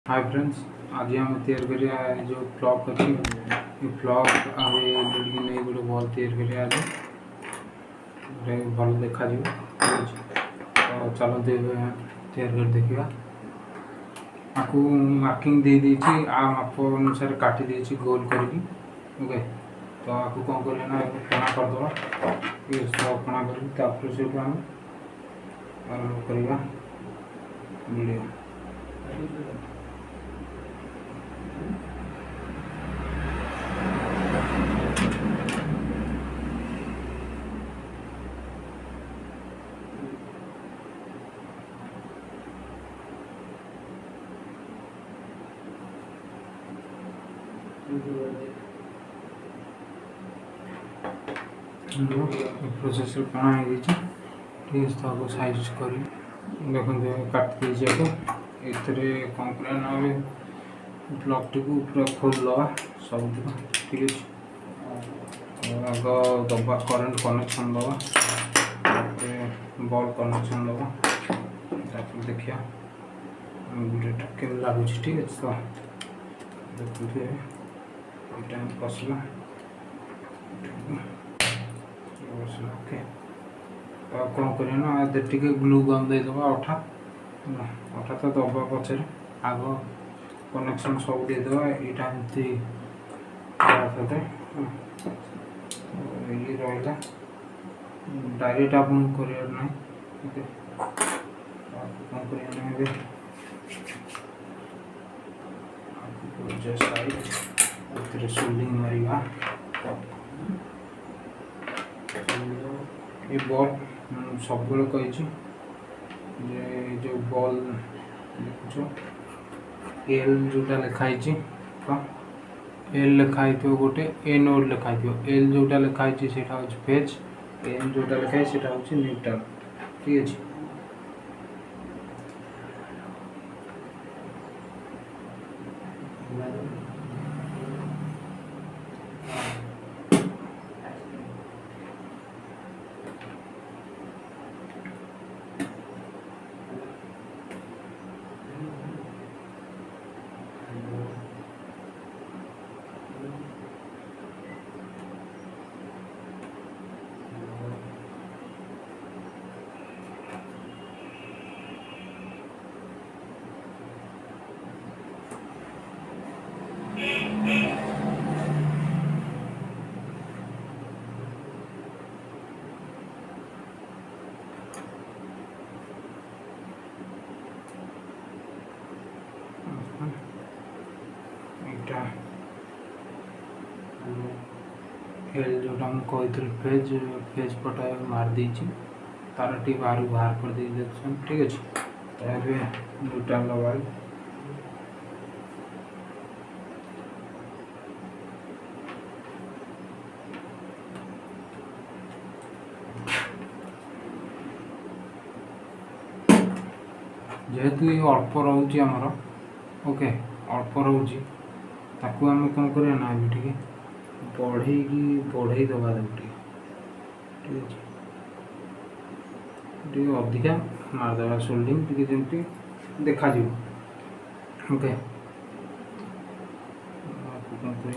Hi friends, आज हम तैयार करिया जो फ्लॉक अच्छी ये फ्लॉक आगे लड़की नहीं गोटे भल तैयार करिया आज गोटे भल देखा तो चलो तैयार कर देखा आपको मार्किंग दे देछि आ माप अनुसार काटी देछि गोल करके ओके। तो आपको कौन करना ना कणा करदे ये सब कणा करके से हम आरंभ करिया वीडियो। प्रोसेसर कणा है ठीक है तो साइज कर देखते काट दीजिए इतने कौन करना ब्लॉक टी पूरा खोल दवा सब ठीक है। आग दबा करेंट कनेक्शन दवा बल्ब कनेक्शन दवा देखिए वीडियो केम लगुच ठीक है। तो देखते कसला ओके तो कौन करना टी ग्लू गन देदेव अठा अठा तो दबा पचे आग कनेक्शन सब देदेव यहाँ एमती ये रहा डायरेक्ट आप करना ओके। कौन करना सोल्डिंग मारिबा ये बॉल सब कही जो बॉल देखुच एल जोटा लिखाई तो एल लिखाई गोटे एन ओड लिखाई एल जोटा लिखाई से फेज एन जोटा लिखाई से न्यूट्रल ठीक है। एल जोटा मुझे फेज फेज पटा मार देछि तार टी बाहर कर दे देछन ठीक है। तो न्यूट्रल लगा जेहेतु ये अल्प रोचे आमर ओके अल्प रोचे ताकू आम कौन करना ठीक बढ़े दबा ठीक है अधिका मारदेवा सोल्डिंग टी जमी देखा ओके। कौन कर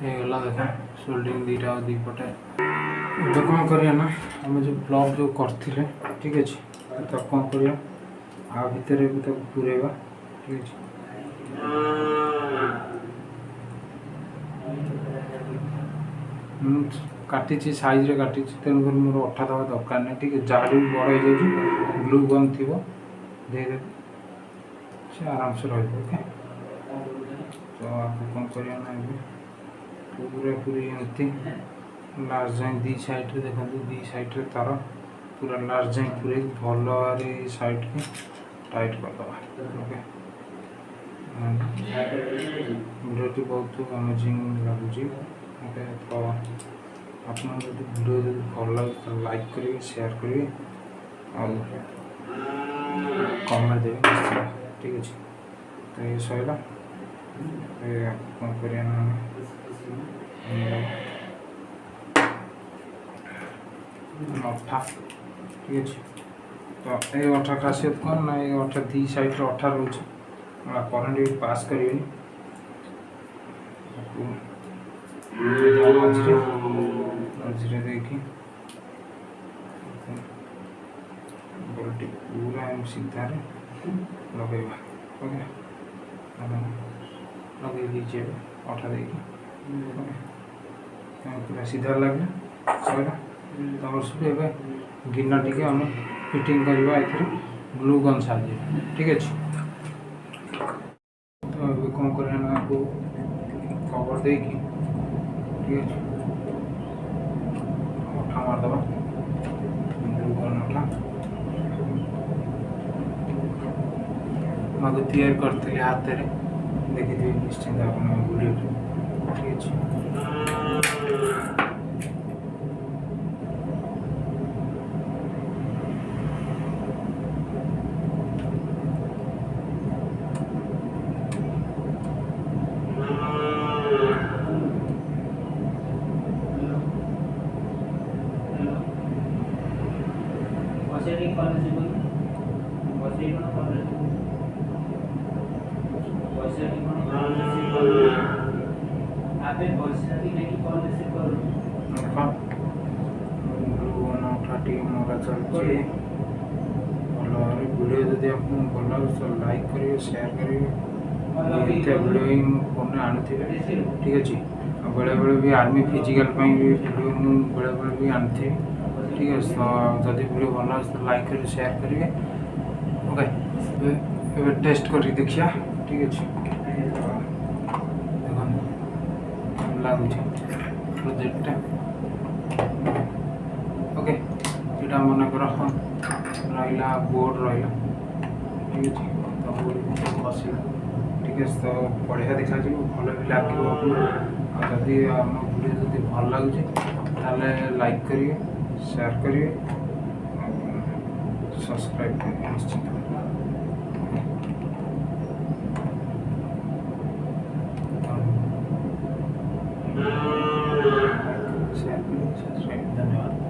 गला देखा सोल्डिंग दीटा दीपटे अब कौन करना आम जो ब्लॉक जो करते ठीक है तो कौन कर आ भितर भी पूरेबा ठीक है। काटी साइज रे काटी तेणुक मोर अठा दवा दरकार नहीं ठीक है जहाँ भी बड़ हो ग्लू गन थी दे से आराम से रही ओके तो आपको कौन करना है पूरा पूरी एमती लास्ट जाए दी साइड रे देखो दी साइड रे तार पूरा लास्ट जाए पूरे भल साइड के टाइट करदे ओके वीडियो बहुत अमेजिंग लगुच ओके तो आप वीडियो जो भल लगे तो लाइक करेंगे शेयर करेंगे और कमेंट देवे निश्चित ठीक अच्छे तो ये सैला कौन कर अठा ठीक अच्छे तो ये अठा खासियत कौन ना ये अठा दी साइड अठा रोचे करंट भी पास करें मझे देखी बल्टी पूरा सीधा लगेगा ओके लगे दीजिए अठा देखिए पूरा सीधा लगे सर तम सब गिना टी आम फिटिंग करवा ग्लू गन साहाଯ୍य ठीक अच्छे तो ये कौन करना आपको कवर देकी ठीक है अठा मारदे ग्लू गन अठा मैं तैयारी करते हाथ में देखी निश्चिंत आप वीडियो ठीक है चलती भल वीडियो जब आपको भल लगे तो लाइक करेंगे शेयर करेंगे इतना वीडियो ही फोन आनी ठीक अच्छे बेले बेले भी आर्मी फिजिकल भी वीडियो बेले बेले भी आनी ठीक है तो जब वीडियो भल लगे तो लाइक करेंगे शेयर करेंगे ओके टेस्ट कर देखिए ठीक अच्छे लगुच प्रोजेक्टा ओके यहाँ मन कर रहा बोर्ड रहा ठीक है तो बोर्ड बसला ठीक है तो बढ़िया देखा भल भी लगे जदि आम वीडियो जब भल लगे लाइक करिए शेयर करिए सब्सक्राइब करिए निश्चित शेयर करिए सब्सक्राइब धन्यवाद।